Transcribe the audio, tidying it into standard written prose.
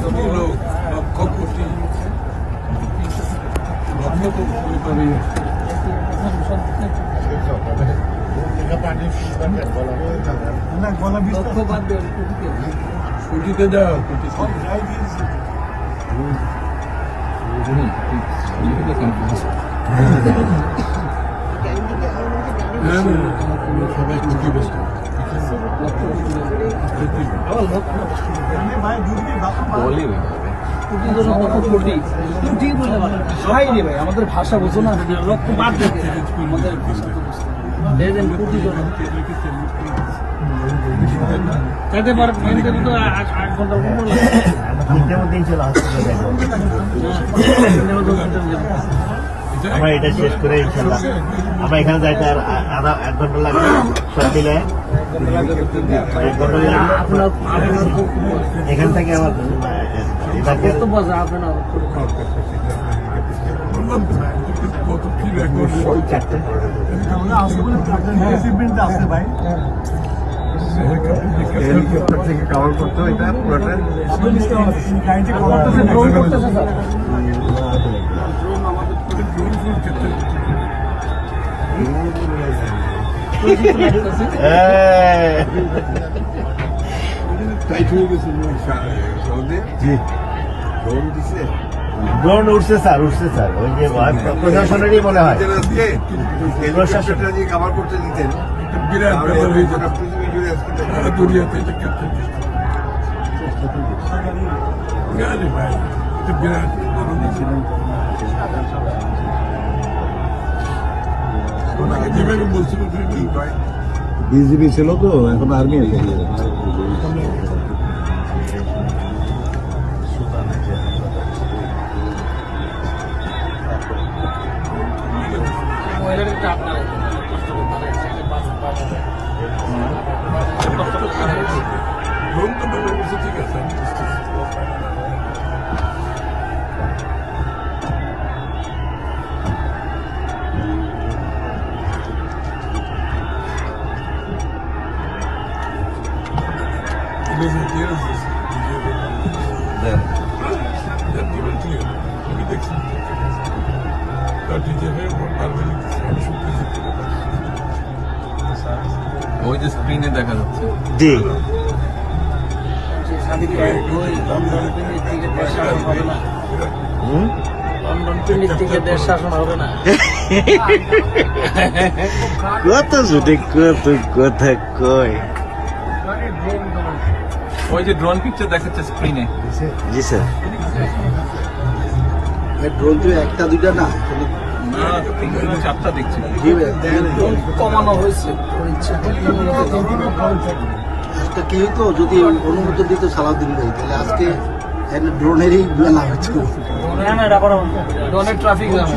লক্ষ কোটি কোটিতে দাও কোটি সবাই কোটি ব্যস্ত আমাদের ভাষা বুঝো না লক্ষ বাদ আমরা এটা শেষ করে ইনশাল্লাহ আমরা এখানে যাইতে আর এক ঘন্টা লাগবে সব মিলে 1 ঘন্টা লাগবে এখান থেকে আমার হেলিকপ্টার থেকে কভার করতে হবে এটা পুরোটা ড্রোন উঠছে স্যার ওই যে প্রশাসনেরই মনে হয় প্রশাসনটা দিয়ে কভার করতে দিতেন বিরাট ব্যাপার হয়ে যেত সারা দুনিয়াতে এটা ক্যাপ্টেন ভাই এটা বিরাট আনন্দ ছিল ওনাকে যেভাবে বলছিল বিজিবি ছিল তো এখন আর্মি আছে ঠিক আছে ওই যে স্ক্রিনে দেখা যাচ্ছে জি কত যদি কত কথা কয় ওই যে ড্রোন পিকচার দেখাচ্ছে স্ক্রিনে জি স্যার ড্রোন তো একটা দুইটা না না 4টা দেখছি কমানো হয়েছে আজকে কি হইতো যদি অনুমোদন দিত সালাউদ্দিন ভাই তাহলে আজকে ড্রোনেরই বেলা হচ্ছে ড্রোনের ট্রাফিক জ্যাম